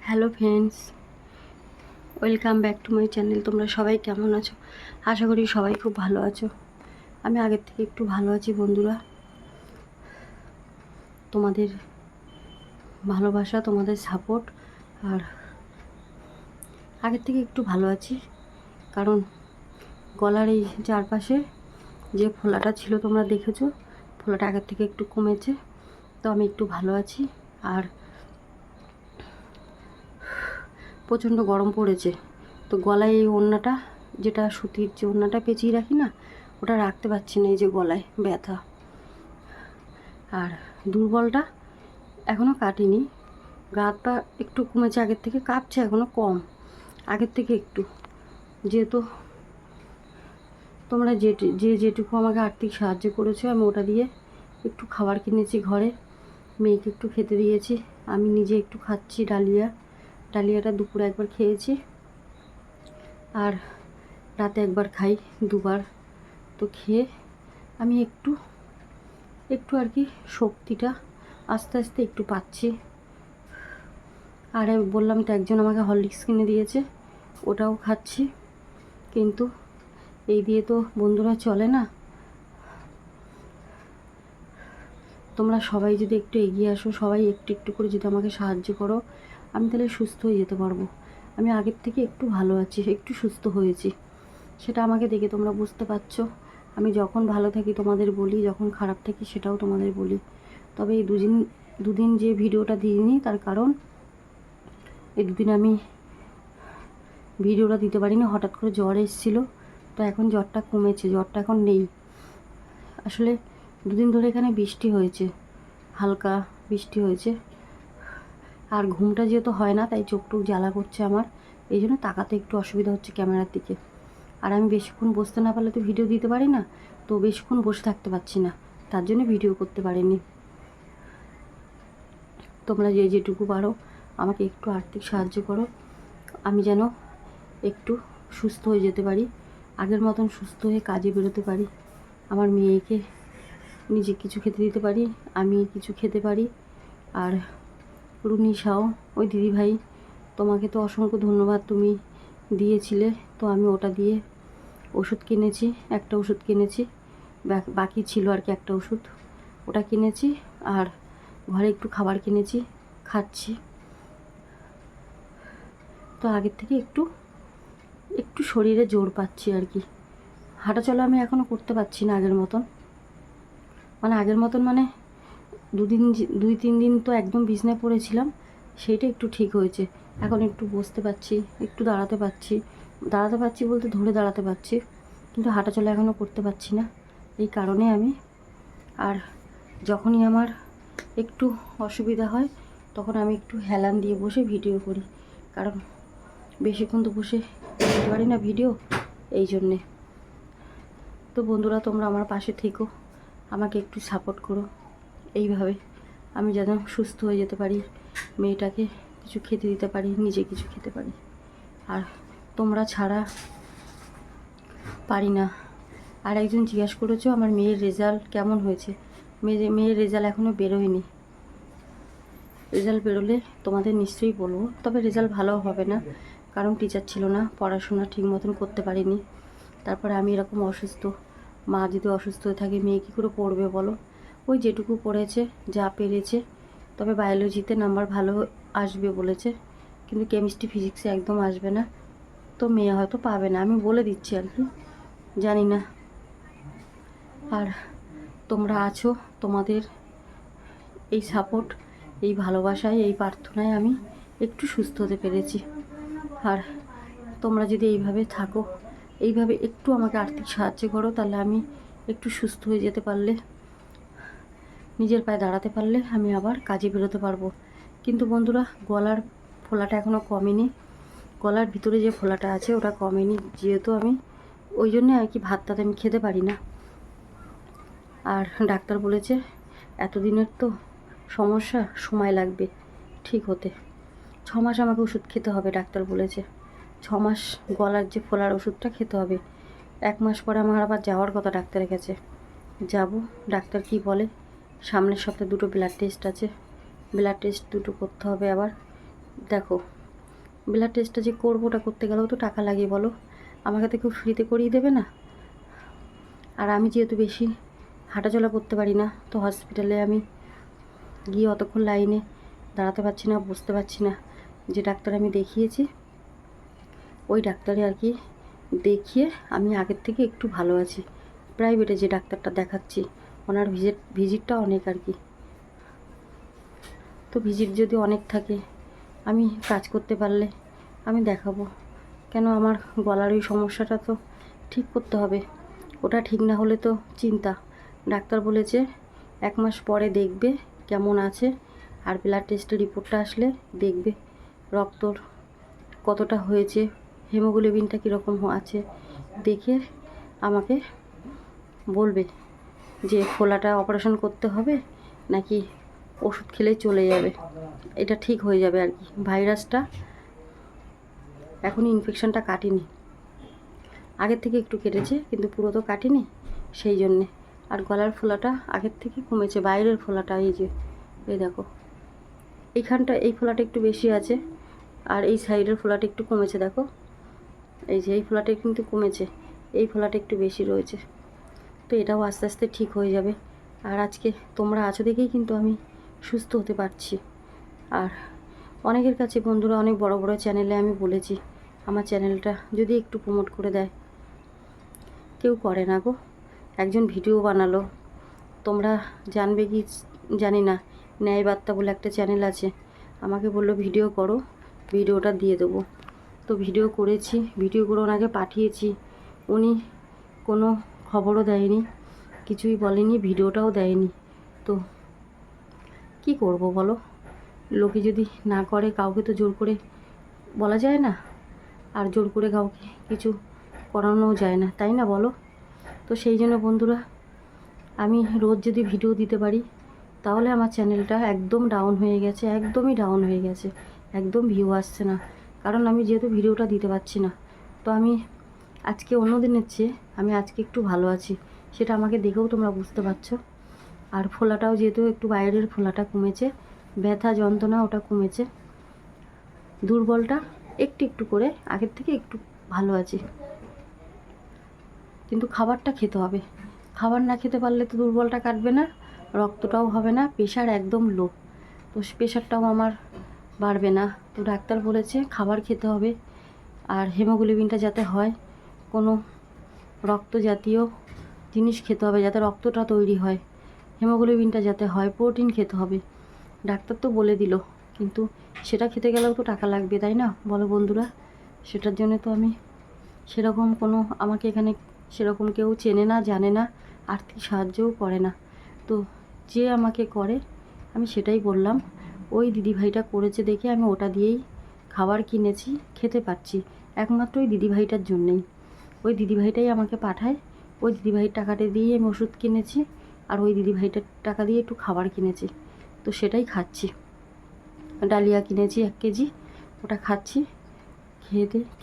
Hello friends, welcome back to my channel. তোমরা সবাই কেমন আছো? আশা করি সবাই খুব ভালো আছো। আমি আগের থেকে একটু ভালো আছি বন্ধুরা। তোমাদের ভালোবাসা, তোমাদের সাপোর্ট, আর আগের থেকে একটু ভালো আছি। কারণ গলার এই চারপাশে যে ফোলাটা ছিল তোমরা দেখেছো, ফোলাটা আগের থেকে একটু কমেছে, তো আমি একটু ভালো আছি। আর প্রচণ্ড গরম পড়েছে, তো গলায় এই ওড়নাটা, যেটা সুতির যে ওড়নাটা পেঁচিয়ে রাখি না, ওটা রাখতে পারছি না, এই যে গলায় ব্যথা। আর দুর্বলটা এখনও কাটিনি, গা হাত পা একটু কমেছে আগের থেকে, কাঁপছে এখনও কম আগের থেকে একটু। যেহেতু তোমরা যেটুকু আমাকে আর্থিক সাহায্য করেছো, আমি ওটা দিয়ে একটু খাবার কিনেছি ঘরে, মেয়েকে একটু খেতে দিয়েছি, আমি নিজে একটু খাচ্ছি। ডালিয়াটা দুপুরে একবার খেয়েছি, আর রাতে একবার খাই, দুবার। তো খেয়ে আমি একটু আর কি শক্তিটা আস্তে আস্তে একটু পাচ্ছি। আর বললাম তো, একজন আমাকে হরলিক্স কিনে দিয়েছে, ওটাও খাচ্ছি। কিন্তু এই দিয়ে তো বন্ধুরা চলে না। তোমরা সবাই যদি একটু এগিয়ে আসো, সবাই একটু একটু করে যদি আমাকে সাহায্য করো, আমি তাহলে সুস্থ হয়ে যেতে পারবো। আমি আগের থেকে একটু ভালো আছি, একটু সুস্থ হয়েছি, সেটা আমাকে দেখে তোমরা বুঝতে পারছো। আমি যখন ভালো থাকি তোমাদের বলি, যখন খারাপ থাকি সেটাও তোমাদের বলি। তবে এই দুদিন যে ভিডিওটা দিইনি, তার কারণ এই দুদিন আমি ভিডিওটা দিতে পারিনি, হঠাৎ করে জ্বর এসেছিলো। তো এখন জ্বরটা কমেছে, জ্বরটা এখন নেই। আসলে দুদিন ধরে এখানে বৃষ্টি হয়েছে, হালকা বৃষ্টি হয়েছে, আর ঘুমটা যেহেতু হয় না, তাই চোখ টোক জ্বালা করছে আমার, এই জন্য তাকাতে একটু অসুবিধা হচ্ছে ক্যামেরার দিকে। আর আমি বেশিক্ষণ বসতে না পারলে তো ভিডিও দিতে পারি না, তো বেশিক্ষণ বসে থাকতে পারছি না, তার জন্য ভিডিও করতে পারিনি। তোমরা যেটুকু পারো আমাকে একটু আর্থিক সাহায্য করো, আমি যেন একটু সুস্থ হয়ে যেতে পারি, আগের মতন সুস্থ হয়ে কাজে বেরোতে পারি, আমার মেয়েকে নিজে কিছু খেতে দিতে পারি, আমি কিছু খেতে পারি। আর রুনি সাও, ওই দিদিভাই, তোমাকে তো অসংখ্য ধন্যবাদ, তুমি দিয়েছিলে, তো আমি ওটা দিয়ে ওষুধ কিনেছি, একটা ওষুধ কিনেছি, বাকি ছিল আর কি একটা ওষুধ, ওটা কিনেছি। আর ঘরে একটু খাবার কিনেছি, খাচ্ছি। তো আগের থেকে একটু শরীরে জোর পাচ্ছি আর কি। হাঁটাচলা আমি এখনও করতে পারছি না আগের মতন, মানে দুই তিন দিন তো একদম বিছনায় পড়েছিলাম, সেইটা একটু ঠিক হয়েছে। এখন একটু বসতে পারছি, একটু দাঁড়াতে পারছি বলতে ধরে দাঁড়াতে পারছি, কিন্তু হাঁটাচলা এখনও করতে পারছি না। এই কারণে আমি, আর যখনই আমার একটু অসুবিধা হয়, তখন আমি একটু হেলান দিয়ে বসে ভিডিও করি, কারণ বেশিক্ষণ তো বসে করতে পারি না ভিডিও, এই জন্যে। তো বন্ধুরা, তোমরা আমার পাশে থেকো, আমাকে একটু সাপোর্ট করো, এইভাবে আমি যেন সুস্থ হয়ে যেতে পারি, মেয়েটাকে কিছু খেতে দিতে পারি, নিজে কিছু খেতে পারি। আর তোমরা ছাড়া পারি না। আর একজন জিজ্ঞাসা করেছো আমার মেয়ের রেজাল্ট কেমন হয়েছে। মেয়ের রেজাল্ট এখনও বেরোয়নি, রেজাল্ট বেরোলে তোমাদের নিশ্চয়ই বলবো। তবে রেজাল্ট ভালো হবে না, কারণ টিচার ছিল না, পড়াশোনা ঠিক মতন করতে পারিনি। তারপরে আমি এরকম অসুস্থ, মা যদি অসুস্থ হয়ে থাকে, মেয়ে কী করে পড়বে বলো। ওই যেটুকু পড়েছে, যা পেরেছে। তবে বায়োলজিতে নাম্বার ভালো আসবে বলেছে, কিন্তু কেমিস্ট্রি ফিজিক্সে একদম আসবে না, তো মেয়ে হয়তো পাবে না, আমি বলে দিচ্ছি আর কি, জানি না। আর তোমরা আছো, তোমাদের এই সাপোর্ট, এই ভালোবাসায়, এই প্রার্থনায় আমি একটু সুস্থ হতে পেরেছি। আর তোমরা যদি এইভাবে থাকো, এইভাবে একটু আমাকে আর্থিক সাহায্য করো, তাহলে আমি একটু সুস্থ হয়ে যেতে পারলে, নিজের পায়ে দাঁড়াতে পারলে আমি আবার কাজে বেরোতে পারবো। কিন্তু বন্ধুরা, গলার ফোলাটা এখনও কমেনি, গলার ভিতরে যে ফোলাটা আছে ওটা কমেনি, যেহেতু আমি ওই জন্যে আর কি ভাত টাত আমি খেতে পারি না। আর ডাক্তার বলেছে এতদিনের তো সমস্যা, সময় লাগবে ঠিক হতে, 6 মাস আমাকে ওষুধ খেতে হবে, ডাক্তার বলেছে 6 মাস গলার যে ফোলার ওষুধটা খেতে হবে। 1 মাস পরে আমার আবার যাওয়ার কথা ডাক্তারের কাছে, যাব, ডাক্তার কি বলে। সামনের সপ্তাহে 2টো ব্লাড টেস্ট আছে, ব্লাড টেস্ট 2টো করতে হবে আবার। দেখো ব্লাড টেস্টটা যে করবো, ওটা করতে গেলেও তো টাকা লাগে বলো, আমাকে তো কেউ ফ্রিতে করিয়ে দেবে না। আর আমি যেহেতু বেশি হাঁটাচলা করতে পারি না, তো হসপিটালে আমি গিয়ে অতক্ষণ লাইনে দাঁড়াতে পারছি না, বসতে পারছি না। যে ডাক্তার আমি দেখিয়েছি, ওই ডাক্তারে আর কি দেখিয়ে আমি আগের থেকে একটু ভালো আছি। প্রাইভেটে যে ডাক্তারটা দেখাচ্ছি, ওনার ভিজিটটা অনেক আর কি। তো ভিজিট যদি অনেক থাকে, আমি কাজ করতে পারলে আমি দেখাবো। কেন আমার গলার ওই সমস্যাটা তো ঠিক করতে হবে, ওটা ঠিক না হলে তো চিন্তা। ডাক্তার বলেছে 1 মাস পরে দেখবে কেমন আছে, আর ব্লাড টেস্টের রিপোর্টটা আসলে দেখবে রক্তর কতটা হয়েছে, হিমোগ্লোবিনটা কীরকম আছে, দেখে আমাকে বলবে যে ফোলাটা অপারেশন করতে হবে নাকি ওষুধ খেলেই চলে যাবে। এটা ঠিক হয়ে যাবে আর কি। ভাইরাসটা এখনই ইনফেকশনটা কাটেনি, আগের থেকে একটু কেটেছে কিন্তু পুরো তো কাটেনি, সেই জন্যে। আর গলার ফোলাটা আগের থেকে কমেছে, বাইরের ফোলাটা এই যে এই দেখো, এইখানটা এই ফোলাটা একটু বেশি আছে, আর এই সাইডের ফোলাটা একটু কমেছে দেখো, এই যে এই ফোলাটা কিন্তু কমেছে, এই ফোলাটা একটু বেশি রয়েছে। তো এটাও আস্তে আস্তে ঠিক হয়ে যাবে। আর আজকে তোমরা আছো দেখেই কিন্তু আমি সুস্থ হতে পারছি। আর অনেকের কাছে বন্ধুরা, অনেক বড় বড় চ্যানেলে আমি বলেছি আমার চ্যানেলটা যদি একটু প্রমোট করে দেয়, কেউ করে না গো। একজন ভিডিও বানালো, তোমরা জানবে কি জানি না, ন্যায় বার্তা বলে একটা চ্যানেল আছে, আমাকে বললো ভিডিও করো, ভিডিওটা দিয়ে দেবো। তো ভিডিও করেছি, ভিডিও করে ওনাকে পাঠিয়েছি, উনি কোনো খবরও দেয়নি, কিছুই বলেনি, ভিডিওটাও দেয়নি। তো কি করব বলো, লোকে যদি না করে, কাউকে তো জোর করে বলা যায় না, আর জোর করে কাউকে কিছু করানোও যায় না, তাই না বলো। তো সেই জন্য বন্ধুরা, আমি রোজ যদি ভিডিও দিতে পারি, তাহলে আমার চ্যানেলটা একদম ডাউন হয়ে গেছে, একদমই ডাউন হয়ে গেছে, একদম ভিউ আসছে না, কারণ আমি যেহেতু ভিডিওটা দিতে পারছি না। তো আমি আজকে অন্য দিনের চেয়ে আমি আজকে একটু ভালো আছি, সেটা আমাকে দেখেও তোমরা বুঝতে পারছো। আর ফোলাটাও যেহেতু একটু বাইরের ফোলাটা কমেছে, ব্যথা যন্ত্রণা ওটা কমেছে, দুর্বলটা একটু একটু করে আগের থেকে একটু ভালো আছি। কিন্তু খাবারটা খেতে হবে, খাবার না খেতে পারলে তো দুর্বলটা কাটবে না, রক্তটাও হবে না, প্রেশার একদম লো, তো প্রেশারটাও আমার বাড়বে না। তো ডাক্তার বলেছে খাবার খেতে হবে, আর হিমোগ্লোবিনটা যাতে হয়, কোনো রক্ত জাতীয় জিনিস খেতে হবে যাতে রক্তটা তৈরি হয়, হিমোগ্লোবিনটা যাতে হয়, প্রোটিন খেতে হবে। ডাক্তার তো বলে দিল, কিন্তু সেটা খেতে গেলেও তো টাকা লাগবে, তাই না বলো বন্ধুরা। সেটার জন্য তো আমি সেরকম কোনো, আমাকে এখানে সেরকম কেউ চেনে না, জানে না, আর্থিক সাহায্যও করে না। তো যে আমাকে করে আমি সেটাই বললাম, ওই দিদিভাইটা করেছে দেখে আমি ওটা দিয়েই খাবার কিনেছি, খেতে পারছি, একমাত্র ওই দিদিভাইটার জন্যেই। ওই দিদিভাইটাই আমাকে পাঠায়, ওই দিদিভাইয়ের টাকাটা দিয়ে আমি ওষুধ কিনেছি, আর ওই দিদিভাইটার টাকা দিয়ে একটু খাবার কিনেছি, তো সেটাই খাচ্ছি। ডালিয়া কিনেছি 1 কেজি, ওটা খাচ্ছি।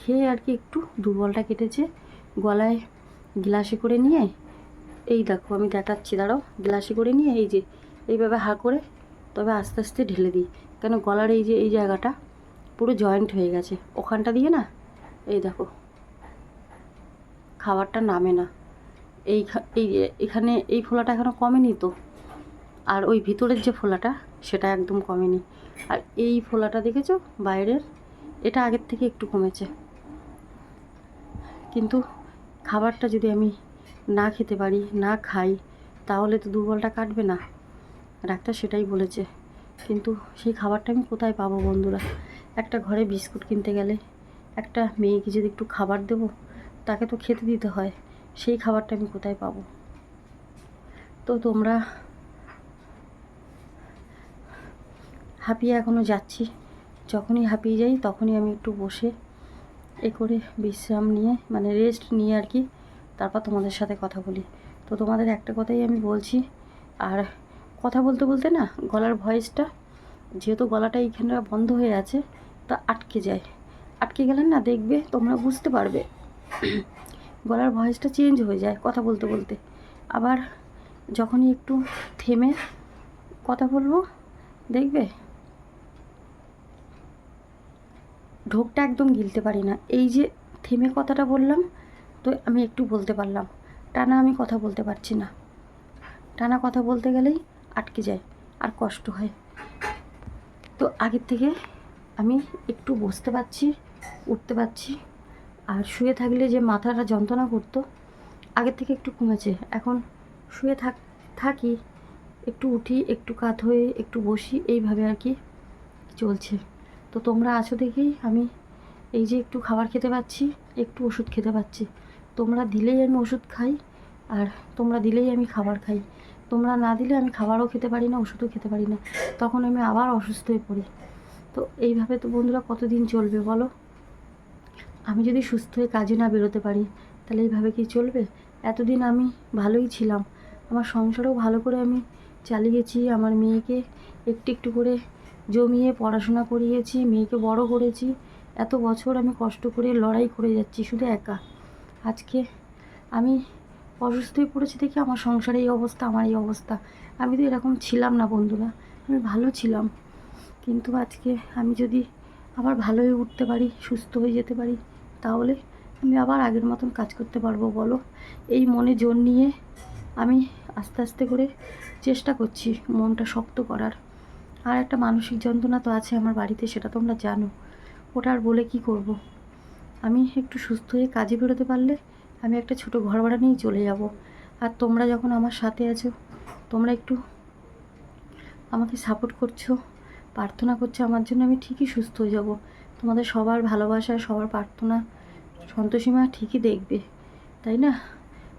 খেয়ে আর কি একটু দুর্বলটা কেটেছে। গলায় গ্লাসে করে নিয়ে, এই দেখো আমি দেখাচ্ছি, দাঁড়াও, গ্লাসে করে নিয়ে এই যে এইভাবে হা করে তবে আস্তে আস্তে ঢেলে দিই, কেন গলার এই যে এই জায়গাটা পুরো জয়েন্ট হয়ে গেছে, ওখানটা দিয়ে না এই দেখো খাবারটা নামে না, এই এখানে এই ফোলাটা এখনও কমেনি তো, আর ওই ভিতরের যে ফোলাটা সেটা একদম কমেনি। আর এই ফোলাটা দেখেছো বাইরের, এটা আগের থেকে একটু কমেছে, কিন্তু খাবারটা যদি আমি না খেতে পারি, না খাই, তাহলে তো দুর্বলটা কাটবে না, ডাক্তার সেটাই বলেছে। কিন্তু সেই খাবারটা আমি কোথায় পাবো বন্ধুরা। একটা ঘরে বিস্কুট কিনতে গেলে একটা মেয়েকে যদি একটু খাবার দেবো, তাকে তো খেতে দিতে হয়, সেই খাবারটা আমি কোথায় পাবো। তো তোমরা, হাঁপিয়ে এখনও যাচ্ছি, যখনই হাঁপিয়ে যাই তখনই আমি একটু বসে এ করে বিশ্রাম নিয়ে, মানে রেস্ট নিয়ে আর কি, তারপর তোমাদের সাথে কথা বলি। তো তোমাদের একটা কথাই আমি বলছি, আর কথা বলতে বলতে না গলার ভয়েসটা, যেহেতু গলাটা এইখানে বন্ধ হয়ে আছে, তা আটকে যায়, আটকে গেলে না দেখবে তোমরা বুঝতে পারবে গলার ভয়েসটা চেঞ্জ হয়ে যায় কথা বলতে বলতে। আবার যখনই একটু থেমে কথা বলবো, দেখবে ঢোকটা একদম গিলতে পারি না। এই যে থেমে কথাটা বললাম, তো আমি একটু বলতে পারলাম, টানা আমি কথা বলতে পারছি না। টানা কথা বলতে গেলেই আটকে যায় আর কষ্ট হয়। তো আগের থেকে আমি একটু বসতে পারছি, উঠতে পারছি। আর শুয়ে থাকলে যে মাথাটা যন্ত্রণা করতো, আগের থেকে একটু কমেছে। এখন শুয়ে থাকি, একটু উঠি, একটু কাত হয়ে একটু বসি, এইভাবে আর কি চলছে। তো তোমরা আছো দেখেই আমি এই যে একটু খাবার খেতে পাচ্ছি, একটু ওষুধ খেতে পাচ্ছি। তোমরা দিলেই আমি ওষুধ খাই, আর তোমরা দিলেই আমি খাবার খাই। তোমরা না দিলে আমি খাবারও খেতে পারি না, ওষুধও খেতে পারি না, তখন আমি আবার অসুস্থ হয়ে পড়ি। তো এইভাবে তো বন্ধুরা কতদিন চলবে বলো? আমি যদি সুস্থ হয়ে কাজে না বেরোতে পারি, তাহলে এইভাবে কি চলবে? এতদিন আমি ভালোই ছিলাম, আমার সংসারও ভালো করে আমি চালিয়েছি, আমার মেয়েকে একটু একটু করে জমিয়ে পড়াশোনা করিয়েছি, মেয়েকে বড় করেছি। এত বছর আমি কষ্ট করে লড়াই করে যাচ্ছি শুধু একা। আজকে আমি অসুস্থ হয়ে পড়েছি দেখে আমার সংসারে এই অবস্থা, আমার এই অবস্থা। আমি তো এরকম ছিলাম না বন্ধুরা, আমি ভালো ছিলাম। কিন্তু আজকে আমি যদি আবার ভালো হয়ে উঠতে পারি, সুস্থ হয়ে যেতে পারি, তাহলে আমি আবার আগের মতন কাজ করতে পারবো বলো? এই মনে জোর নিয়ে আমি আস্তে আস্তে করে চেষ্টা করছি মনটা শক্ত করার। আর একটা মানসিক যন্ত্রণা তো আছে আমার বাড়িতে, সেটা তোমরা জানো। ওটা আর বলে কি করব? আমি একটু সুস্থ হয়ে কাজে বেরোতে পারলে আমি একটা ছোট ঘর ভাড়া নিয়েই চলে যাব। আর তোমরা যখন আমার সাথে আছো, তোমরা একটু আমাকে সাপোর্ট করছো, প্রার্থনা করছো আমার জন্য, আমি ঠিকই সুস্থ হয়ে যাব। তোমাদের সবার ভালোবাসা, সবার প্রার্থনা সন্তোষীমা ঠিকই দেখবে, তাই না?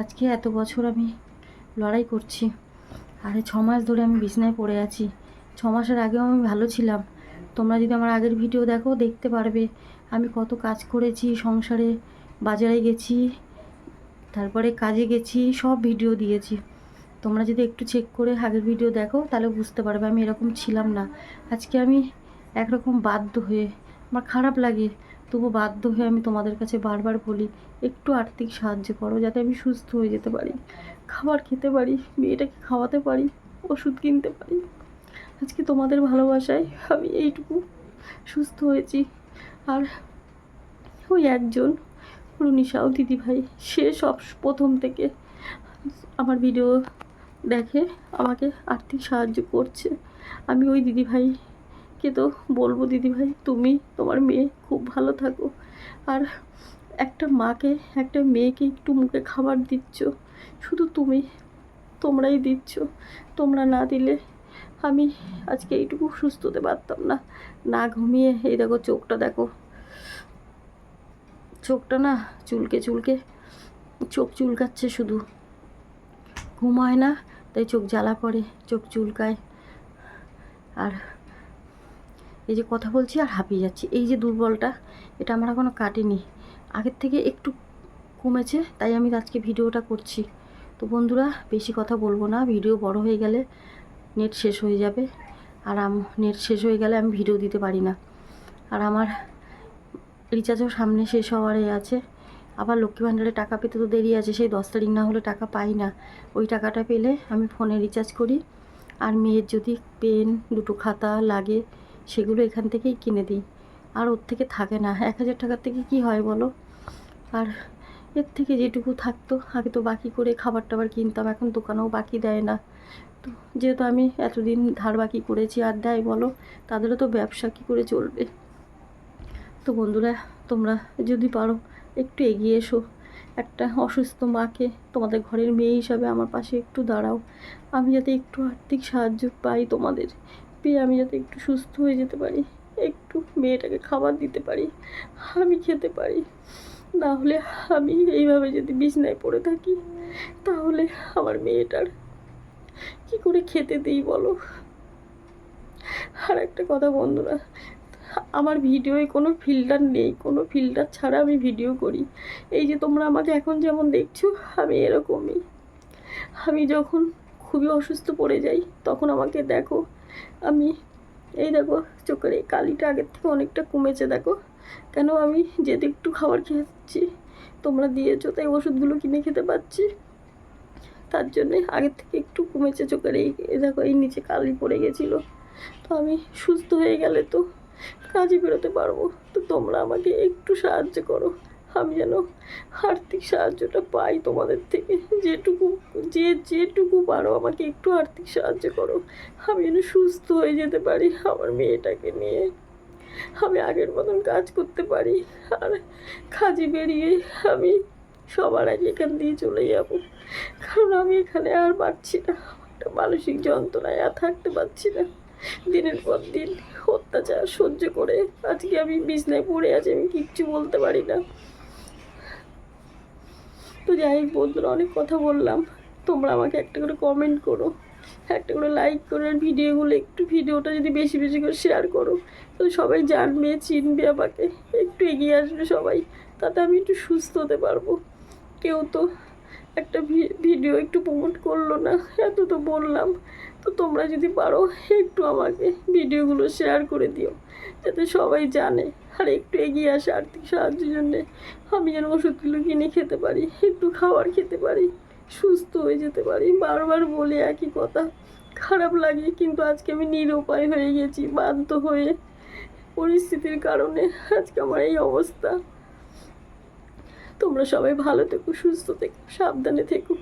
আজকে এত বছর আমি লড়াই করছি, আরে 6 মাস ধরে আমি বিছানায় পড়ে আছি। 6 মাসের আগেও আমি ভালো ছিলাম। তোমরা যদি আমার আগের ভিডিও দেখো, দেখতে পারবে আমি কত কাজ করেছি সংসারে, বাজারে গেছি, তারপরে কাজে গেছি, সব ভিডিও দিয়েছি। তোমরা যদি একটু চেক করে আগের ভিডিও দেখো, তাহলে বুঝতে পারবে আমি এরকম ছিলাম না। আজকে আমি একরকম বাধ্য হয়ে, আমার খারাপ লাগে, তবু বাধ্য হয়ে আমি তোমাদের কাছে বারবার বলি, একটু আর্থিক সাহায্য করো, যাতে আমি সুস্থ হয়ে যেতে পারি, খাবার খেতে পারি, মেয়েটাকে খাওয়াতে পারি, ওষুধ কিনতে পারি। আজকে তোমাদের ভালোবাসায় আমি এইটুকু সুস্থ হয়েছি। আর ওই একজন রুনিশাও দিদিভাই, সে সব প্রথম থেকে আমার ভিডিও দেখে, আমাকে আর্থিক সাহায্য করছে। আমি ওই দিদিভাইকে তো বলবো, দিদিভাই তুমি তোমার মেয়ে খুব ভালো থাকো। আর একটা মাকে, একটা মেয়েকে একটু মুখে খাবার দিচ্ছ, শুধু তোমরাই দিচ্ছ। তোমরা না দিলে আমি আজকে এইটুকু সুস্থ হতে পারতাম না। না ঘুমিয়ে, এই দেখো চোখটা দেখো, চোখটা না চুলকে চুলকে, চোখ চুলকাচ্ছে শুধু, ঘুম হয় না, তাই চোখ জ্বালা করে, চোখ চুলকায়। আর এই যে কথা বলছি আর হাঁপিয়ে যাচ্ছি, এই যে দুর্বলটা, এটা আমার এখনও কাটেনি, আগের থেকে একটু কমেছে, তাই আমি আজকে ভিডিওটা করছি। তো বন্ধুরা, বেশি কথা বলবো না, ভিডিও বড় হয়ে গেলে নেট শেষ হয়ে যাবে, আর নেট শেষ হয়ে গেলে আমি ভিডিও দিতে পারি না। আর আমার রিচার্জও সামনে শেষ হওয়ারে আছে, আবার লক্ষ্মী ভাণ্ডারে টাকা পেতে তো দেরি আছে, সেই 10 তারিখ না হলে টাকা পাই না। ওই টাকাটা পেলে আমি ফোনে রিচার্জ করি, আর মেয়ের যদি পেন, দুটো খাতা লাগে, সেগুলো এখান থেকেই কিনে দিই। আর ওর থেকে থাকে না, 1000 টাকার থেকে কি হয় বলো? আর এর থেকে যেটুকু থাকতো, আগে তো বাকি করে খাবার টাবার কিনতাম, এখন দোকানেও বাকি দেয় না। তো যেহেতু আমি এতদিন ধার বাকি করেছি, আর দেয় বলো? তাদেরও তো ব্যবসা কী করে চলবে? তো বন্ধুরা, তোমরা যদি পারো একটু এগিয়ে এসো, একটা অসুস্থ মাকে তোমাদের ঘরের মেয়ে হিসাবে আমার পাশে একটু দাঁড়াও। আমি যাতে একটু আর্থিক সাহায্য পাই তোমাদের, পেয়ে আমি যাতে একটু সুস্থ হয়ে যেতে পারি, একটু মেয়েটাকে খাবার দিতে পারি, আমি খেতে পারি। না হলে আমি এইভাবে যদি বিছানায় পড়ে থাকি, তাহলে আমার মেয়েটার কি করে খেতে দিই বলো? আর একটা কথা বন্ধুরা, আমার ভিডিওয় কোনো ফিল্টার নেই, কোনো ফিল্টার ছাড়া আমি ভিডিও করি। এই যে তোমরা আমাকে এখন যেমন দেখছো, আমি এরকমই। আমি যখন খুবই অসুস্থ পড়ে যাই, তখন আমাকে দেখো, আমি এই দেখো চোখের এই কালিটা আগের থেকে অনেকটা কমেছে দেখো। কেন? আমি যেতে একটু খাবার খেয়েছি, তোমরা দিয়েছো, তাই ওষুধগুলো কিনে খেতে পাচ্ছি, তার জন্যে আগের থেকে একটু কমেছে চোখের এই দেখো, এই নিচে কালি পড়ে গেছিলো। তো আমি সুস্থ হয়ে গেলে তো কাজে বেরোতে পারবো। তো তোমরা আমাকে একটু সাহায্য করো, আমি যেন আর্থিক সাহায্যটা পাই তোমাদের থেকে। যেটুকু পারো আমাকে একটু আর্থিক সাহায্য করো, আমি যেন সুস্থ হয়ে যেতে পারি আমার মেয়েটাকে নিয়ে, আমি আগের মতন কাজ করতে পারি। আর কাজে বেরিয়ে আমি সবার আগে এখান দিয়ে চলে যাব, কারণ আমি এখানে আর পারছি না। একটা মানসিক যন্ত্রণায় আর থাকতে পারছি না। দিনের পর দিন অত্যাচার সহ্য করে আজকে আমি বিছনায় পড়ে আছি, আমি কিচ্ছু বলতে পারি না। তো যাই হোক বন্ধুরা, অনেক কথা বললাম। তোমরা আমাকে একটা করে কমেন্ট করো, একটা করে লাইক করো, আর ভিডিওটা যদি বেশি বেশি করে শেয়ার করো, তাহলে সবাই জানবে, চিনবে আমাকে, একটু এগিয়ে আসবে সবাই, তাতে আমি একটু সুস্থ হতে পারবো। কেউ তো একটা ভিডিও একটু প্রমোট করলো না, এত তো বললাম। তো তোমরা যদি পারো একটু আমাকে ভিডিওগুলো শেয়ার করে দিও, যাতে সবাই জানে আর একটু এগিয়ে আসে আর্থিক সাহায্যের জন্যে। আমি যেন ওষুধগুলো কিনে খেতে পারি, একটু খাবার খেতে পারি, সুস্থ হয়ে যেতে পারি। বারবার বলে একই কথা, খারাপ লাগে, কিন্তু আজকে আমি নিরুপায় হয়ে গেছি, বাধ্য হয়ে পরিস্থিতির কারণে আজকে আমার এই অবস্থা। তোমরা সবাই ভালো থেকো, সুস্থ থেকো, সাবধানে থেকো।